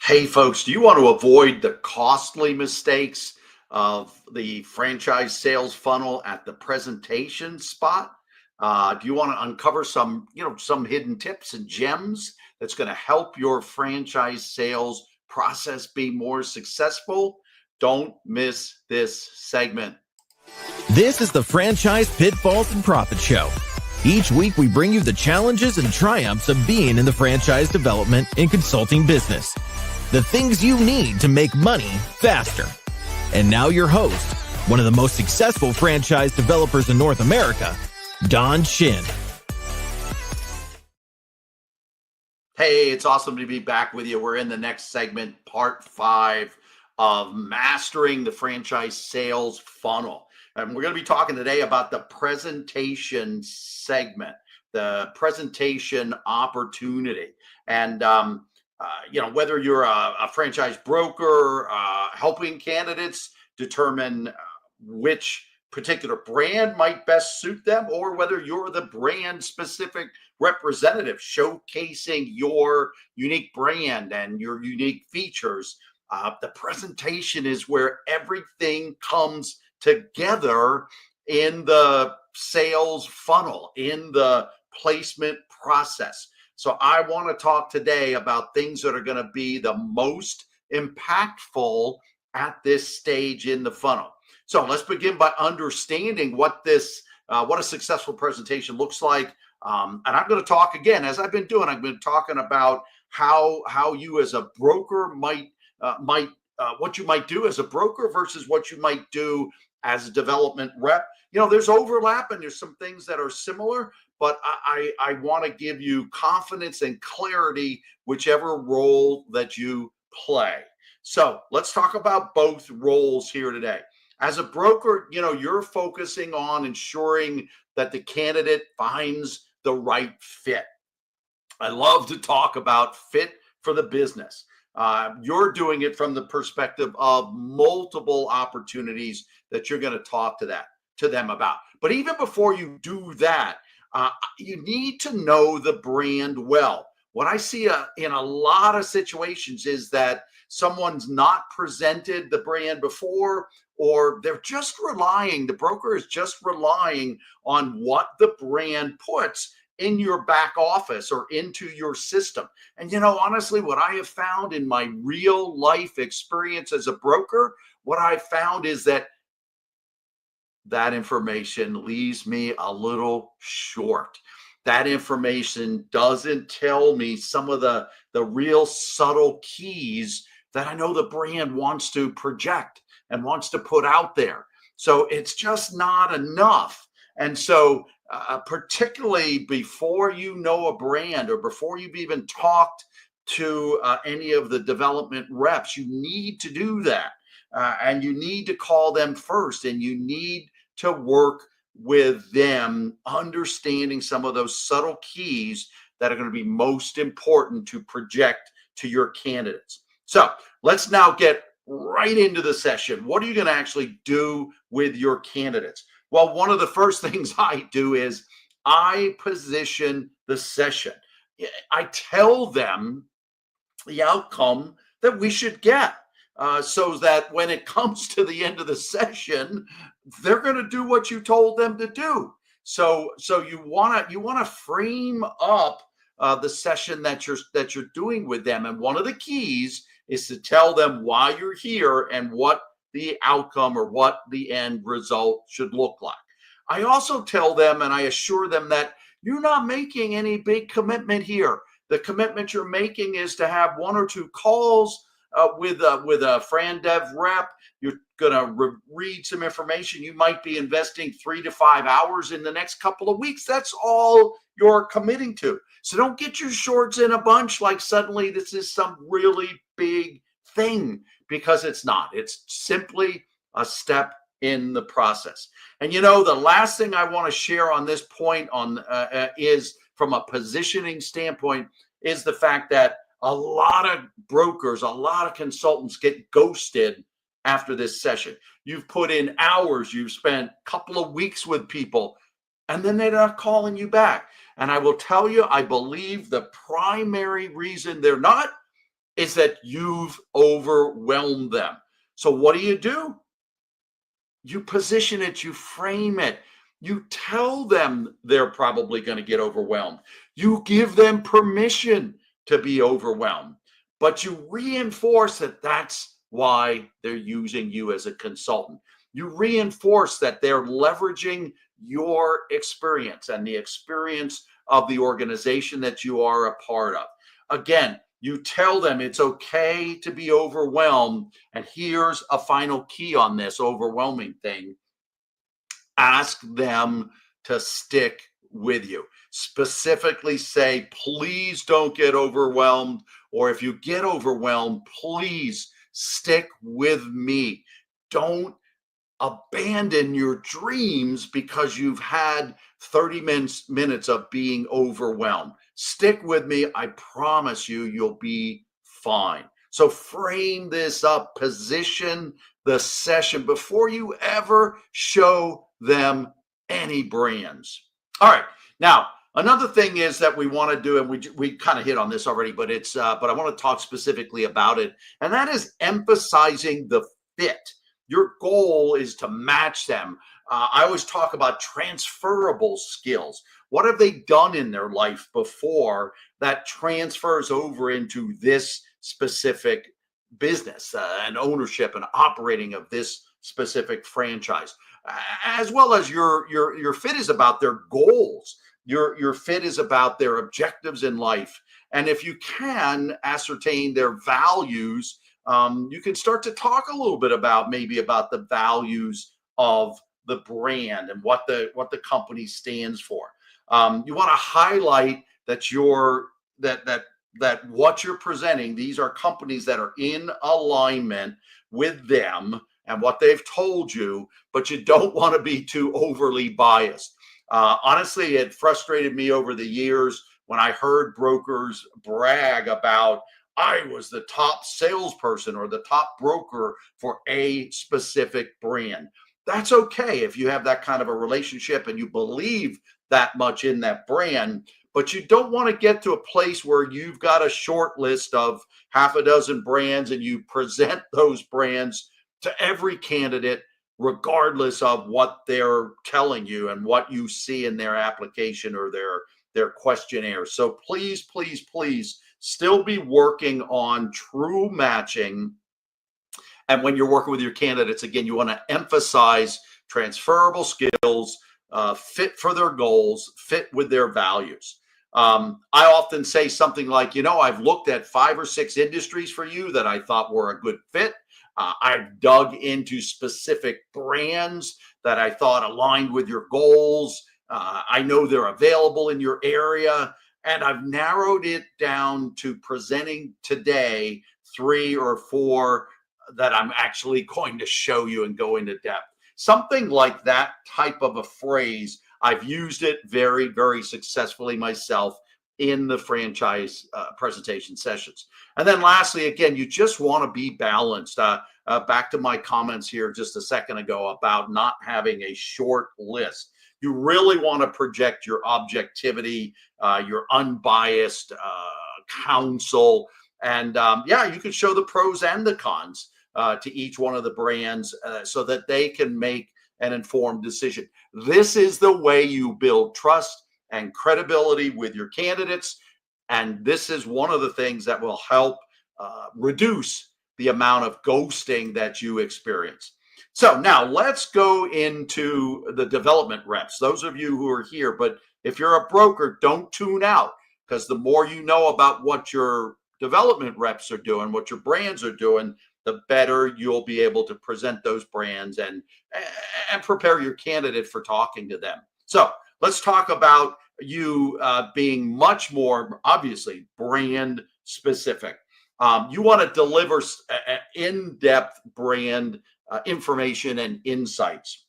Hey, folks, do you want to avoid the costly mistakes of the franchise sales funnel at the presentation spot? Do you want to uncover some hidden tips and gems that's going to help your franchise sales process be more successful? Don't miss this segment. This is the Franchise Pitfalls and Profit Show. Each week, we bring you the challenges and triumphs of being in the franchise development and consulting business. The things you need to make money faster. And now your host, one of the most successful franchise developers in North America, Don Shin. Hey, it's awesome to be back with you. We're in the next segment, part 5 of mastering the franchise sales funnel. And we're going to be talking today about the presentation segment, the presentation opportunity. And, whether you're a franchise broker, helping candidates determine which particular brand might best suit them, or whether you're the brand specific representative showcasing your unique brand and your unique features. The presentation is where everything comes together in the sales funnel, in the placement process. So I want to talk today about things that are going to be the most impactful at this stage in the funnel. So let's begin by understanding what a successful presentation looks like. And I'm going to talk again, as I've been doing. I've been talking about how you as a broker might what you might do as a broker versus what you might do as a development rep. There's overlap and there's some things that are similar, but I want to give you confidence and clarity, whichever role that you play. So let's talk about both roles here today. As a broker, you're focusing on ensuring that the candidate finds the right fit. I love to talk about fit for the business. You're doing it from the perspective of multiple opportunities that you're going to talk to them about. But even before you do that, you need to know the brand well. What I see in a lot of situations is that someone's not presented the brand before, or the broker is just relying on what the brand puts in your back office or into your system. And honestly, what I have found in my real life experience as a broker, what I found is that information leaves me a little short. That information doesn't tell me some of the real subtle keys that I know the brand wants to project and wants to put out there. So it's just not enough. And so particularly before you know a brand or before you've even talked to any of the development reps, you need to do that. And you need to call them first, and you need to work with them, understanding some of those subtle keys that are going to be most important to project to your candidates. So let's now get right into the session. What are you going to actually do with your candidates? Well, one of the first things I do is I position the session. I tell them the outcome that we should get, so that when it comes to the end of the session, they're going to do what you told them to do. So you want to frame up the session that you're doing with them, and one of the keys is to tell them why you're here and what the outcome or what the end result should look like. I also tell them and I assure them that you're not making any big commitment here. The commitment you're making is to have 1 or 2 calls with a FranDev rep. You're going to read some information. You might be investing 3 to 5 hours in the next couple of weeks. That's all you're committing to. So don't get your shorts in a bunch like suddenly this is some really big thing, because it's not. It's simply a step in the process. And the last thing I want to share on this point is from a positioning standpoint is the fact that a lot of brokers, a lot of consultants get ghosted after this session. You've put in hours, you've spent a couple of weeks with people, and then they're not calling you back. And I will tell you, I believe the primary reason they're not is that you've overwhelmed them. So what do? You position it, you frame it, you tell them they're probably going to get overwhelmed. You give them permission to be overwhelmed, but you reinforce that that's why they're using you as a consultant. You reinforce that they're leveraging your experience and the experience of the organization that you are a part of. Again, you tell them it's okay to be overwhelmed. And here's a final key on this overwhelming thing: ask them to stick with you. Specifically say, please don't get overwhelmed. Or if you get overwhelmed, please stick with me. Don't abandon your dreams because you've had 30 minutes of being overwhelmed. Stick with me. I promise you, you'll be fine. So frame this up, position the session before you ever show them any brands. All right. Now, another thing is that we want to do, and we kind of hit on this already, but but I want to talk specifically about it, and that is emphasizing the fit. Your goal is to match them. I always talk about transferable skills. What have they done in their life before that transfers over into this specific business and ownership and operating of this specific franchise? As well as your fit is about their goals. Your fit is about their objectives in life. And if you can ascertain their values, you can start to talk a little bit about the values of the brand and what the company stands for. You want to highlight that that what you're presenting, these are companies that are in alignment with them and what they've told you, but you don't want to be too overly biased. Honestly, it frustrated me over the years when I heard brokers brag about, I was the top salesperson or the top broker for a specific brand. That's okay if you have that kind of a relationship and you believe that much in that brand, but you don't want to get to a place where you've got a short list of half a dozen brands and you present those brands to every candidate, regardless of what they're telling you and what you see in their application or their questionnaire. So please, please, please still be working on true matching. And when you're working with your candidates, again, you want to emphasize transferable skills, fit for their goals, fit with their values. I often say something like, I've looked at 5 or 6 industries for you that I thought were a good fit. I've dug into specific brands that I thought aligned with your goals. I know they're available in your area. And I've narrowed it down to presenting today 3 or 4 that I'm actually going to show you and go into depth. Something like that type of a phrase. I've used it very, very successfully myself in the franchise presentation sessions. And then lastly, again, you just want to be balanced. Back to my comments here just a second ago about not having a short list. You really want to project your objectivity, your unbiased counsel. And you can show the pros and the cons to each one of the brands so that they can make an informed decision. This is the way you build trust and credibility with your candidates. And this is one of the things that will help reduce the amount of ghosting that you experience. So now let's go into the development reps. Those of you who are here, but if you're a broker, don't tune out, because the more you know about what your development reps are doing, what your brands are doing, the better you'll be able to present those brands and prepare your candidate for talking to them. So let's talk about you being much more, obviously, brand specific. You want to deliver in-depth brand information and insights.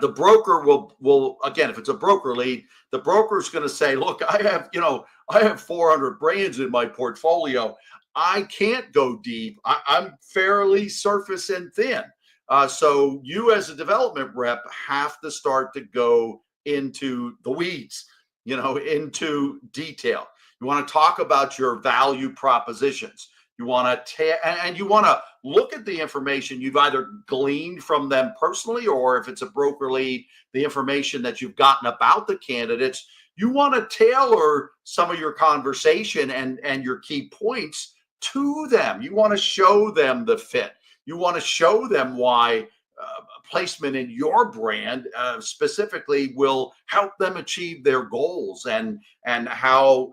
The broker will again, if it's a broker lead, the broker is going to say, look, I have 400 brands in my portfolio. I can't go deep. I'm fairly surface and thin. So you as a development rep have to start to go into the weeds, into detail. You want to talk about your value propositions. You want to and you want to look at the information you've either gleaned from them personally, or if it's a broker lead, the information that you've gotten about the candidates. You want to tailor some of your conversation and your key points to them. You want to show them the fit. You want to show them why placement in your brand specifically will help them achieve their goals, and how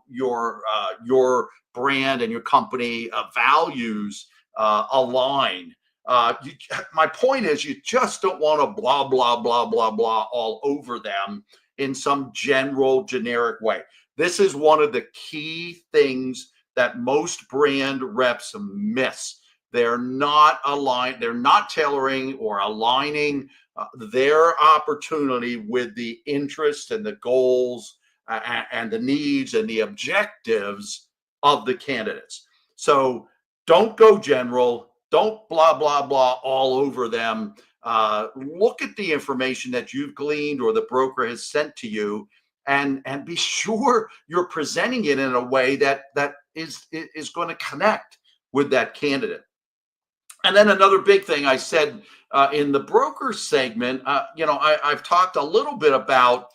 your brand and your company values align. My point is, you just don't want to blah blah blah blah blah all over them in some general generic way. This is one of the key things that most brand reps miss. They're not aligned, they're not tailoring or aligning their opportunity with the interests and the goals and the needs and the objectives of the candidates. So don't go general, don't blah, blah, blah all over them. Look at the information that you've gleaned or the broker has sent to you, and be sure you're presenting it in a way that is going to connect with that candidate. And then another big thing I said in the broker segment, I've talked a little bit about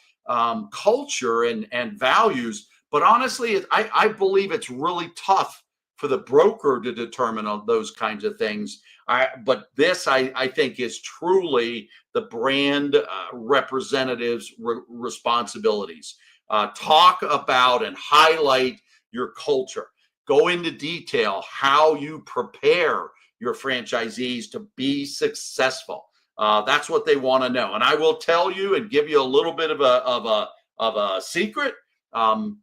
culture and values, but honestly, I believe it's really tough for the broker to determine those kinds of things. But this, I think, is truly the brand representative's responsibilities. Talk about and highlight your culture. Go into detail how you prepare your franchisees to be successful. That's what they want to know. And I will tell you and give you a little bit of a secret.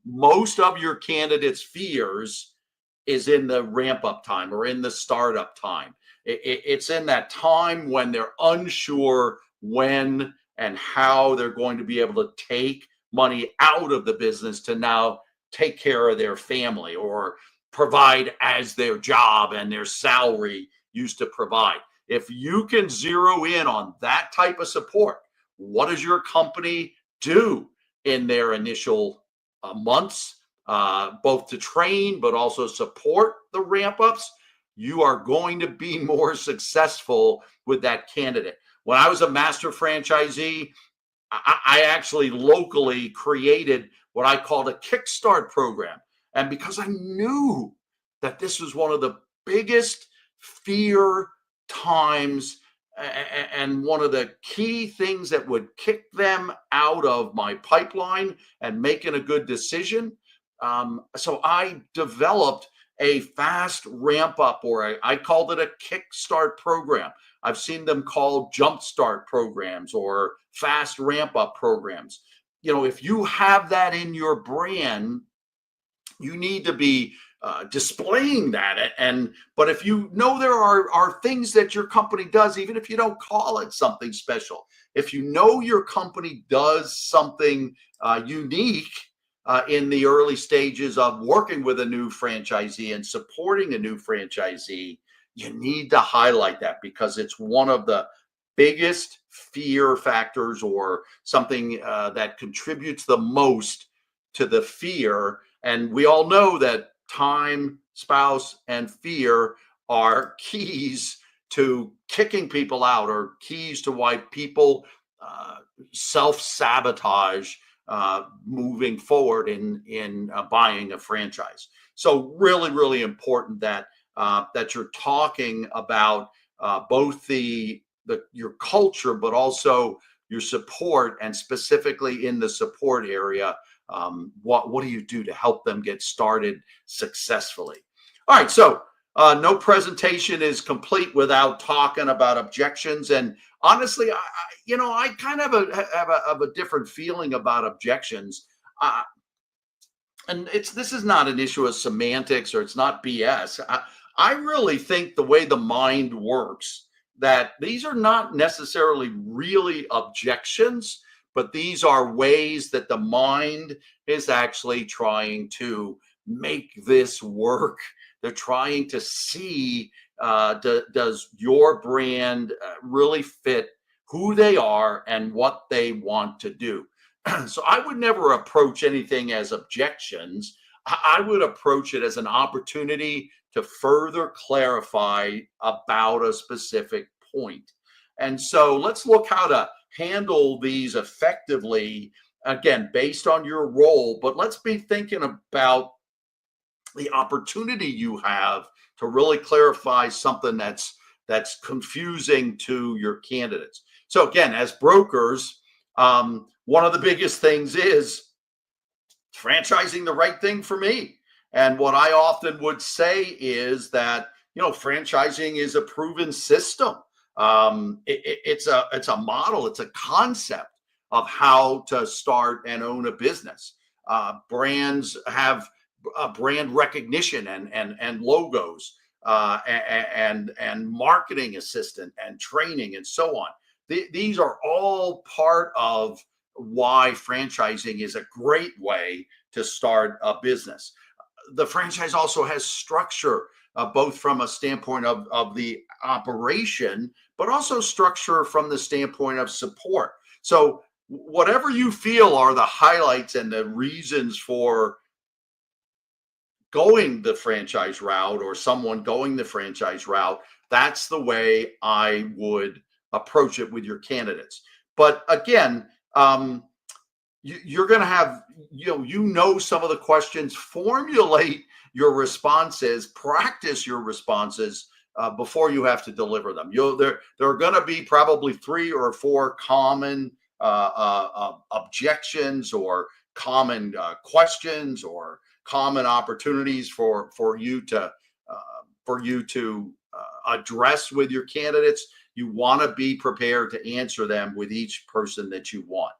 Most of your candidates' fears is in the ramp up time or in the startup time. It's in that time when they're unsure when and how they're going to be able to take money out of the business to now take care of their family or provide as their job and their salary used to provide. If you can zero in on that type of support, what does your company do in their initial months, both to train but also support the ramp ups? You are going to be more successful with that candidate. When I was a master franchisee, I actually locally created what I called a Kickstart program. And because I knew that this was one of the biggest fear times and one of the key things that would kick them out of my pipeline and making a good decision. So I developed a fast ramp up, or I called it a Kickstart program. I've seen them called Jumpstart programs or fast ramp up programs. If you have that in your brand, you need to be displaying that. But if you know there are things that your company does, even if you don't call it something special, if you know your company does something unique in the early stages of working with a new franchisee and supporting a new franchisee, you need to highlight that, because it's one of the biggest fear factors, or something that contributes the most to the fear. And we all know that time, spouse, and fear are keys to kicking people out, or keys to why people self-sabotage moving forward in buying a franchise. So really, really important that you're talking about both your culture, but also your support, and specifically in the support area. What do you do to help them get started successfully? All right, so no presentation is complete without talking about objections. And honestly, I kind of have a different feeling about objections. And this is not an issue of semantics, or it's not BS. I really think the way the mind works, that these are not necessarily really objections, but these are ways that the mind is actually trying to make this work. They're trying to see, does your brand really fit who they are and what they want to do? So I would never approach anything as objections. I would approach it as an opportunity to further clarify about a specific point. And so let's look how to handle these effectively, again, based on your role. But let's be thinking about the opportunity you have to really clarify something that's confusing to your candidates. So again, as brokers, one of the biggest things is franchising the right thing for me. And what I often would say is that, franchising is a proven system. It's a model, it's a concept of how to start and own a business. Brands have brand recognition and logos, and marketing assistant and training and so on. These are all part of why franchising is a great way to start a business. The franchise also has structure, both from a standpoint of the operation, but also structure from the standpoint of support. So whatever you feel are the highlights and the reasons for going the franchise route, or someone going the franchise route, that's the way I would approach it with your candidates. But again, you're going to have, some of the questions, formulate your responses, practice your responses before you have to deliver them. There are going to be probably 3 or 4 common objections, or common questions, or common opportunities for you to address with your candidates. You want to be prepared to answer them with each person that you want.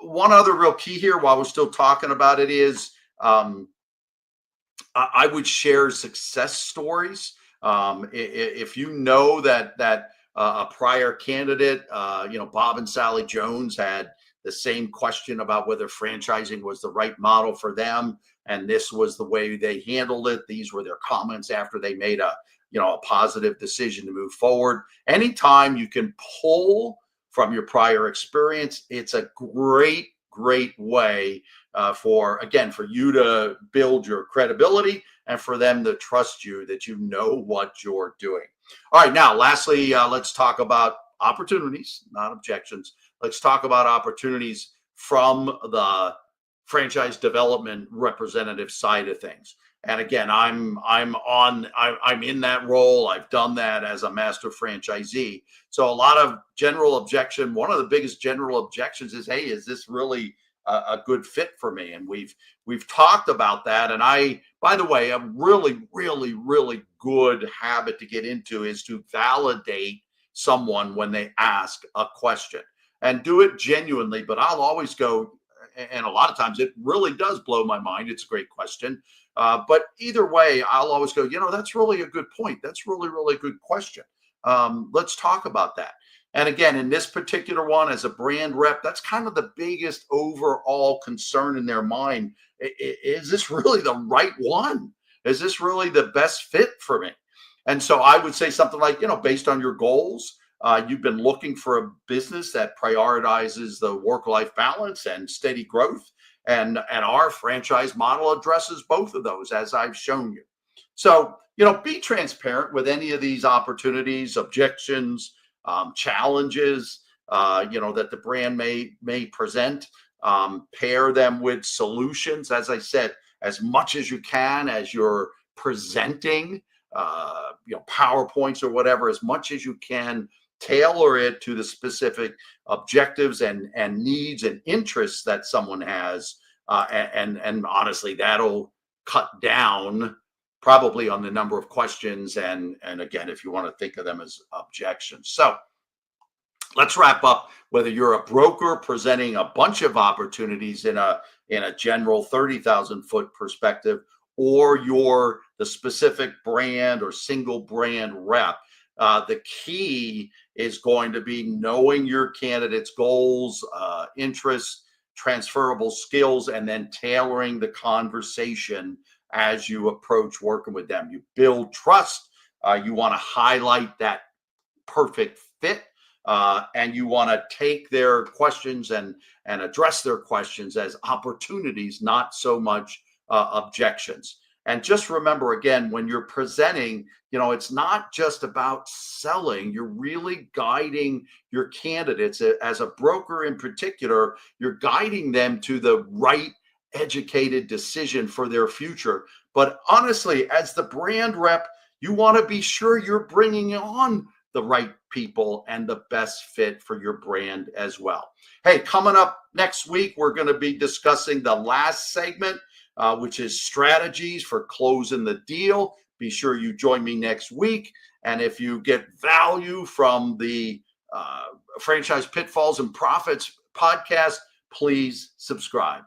One other real key here, while we're still talking about it, is I would share success stories. If you know that a prior candidate, Bob and Sally Jones, had the same question about whether franchising was the right model for them, and this was the way they handled it. These were their comments after they made a positive decision to move forward. Anytime you can pull from your prior experience, it's a great way for you to build your credibility, and for them to trust you that you know what you're doing. All right, now lastly, let's talk about opportunities, not objections. Let's talk about opportunities from the franchise development representative side of things. And again, I'm in that role. I've done that as a master franchisee. So a lot of general objection. One of the biggest general objections is, hey, is this really a good fit for me? And we've talked about that. And by the way, a really, really, really good habit to get into is to validate someone when they ask a question, and do it genuinely. But I'll always go, and a lot of times it really does blow my mind. It's a great question. But either way, I'll always go, that's really a good point. That's really, really good question. Let's talk about that. And again, in this particular one, as a brand rep, that's kind of the biggest overall concern in their mind. Is this really the right one? Is this really the best fit for me? And so I would say something like, based on your goals, you've been looking for a business that prioritizes the work-life balance and steady growth. And our franchise model addresses both of those, as I've shown you. So, be transparent with any of these opportunities, objections, challenges, that the brand may present. Pair them with solutions, as I said, as much as you can, as you're presenting, PowerPoints or whatever, as much as you can. Tailor it to the specific objectives and needs and interests that someone has. And honestly, that'll cut down probably on the number of questions. And again, if you want to think of them as objections. So let's wrap up. Whether you're a broker presenting a bunch of opportunities in a general 30,000 foot perspective, or you're the specific brand or single brand rep, the key is going to be knowing your candidate's goals, interests, transferable skills, and then tailoring the conversation as you approach working with them. You build trust. You want to highlight that perfect fit, and you want to take their questions and address their questions as opportunities, not so much objections. And just remember, again, when you're presenting, it's not just about selling. You're really guiding your candidates. As a broker in particular, you're guiding them to the right educated decision for their future. But honestly, as the brand rep, you want to be sure you're bringing on the right people and the best fit for your brand as well. Hey, coming up next week, we're going to be discussing the last segment, which is strategies for closing the deal. Be sure you join me next week. And if you get value from the Franchise Pitfalls and Profits podcast, please subscribe.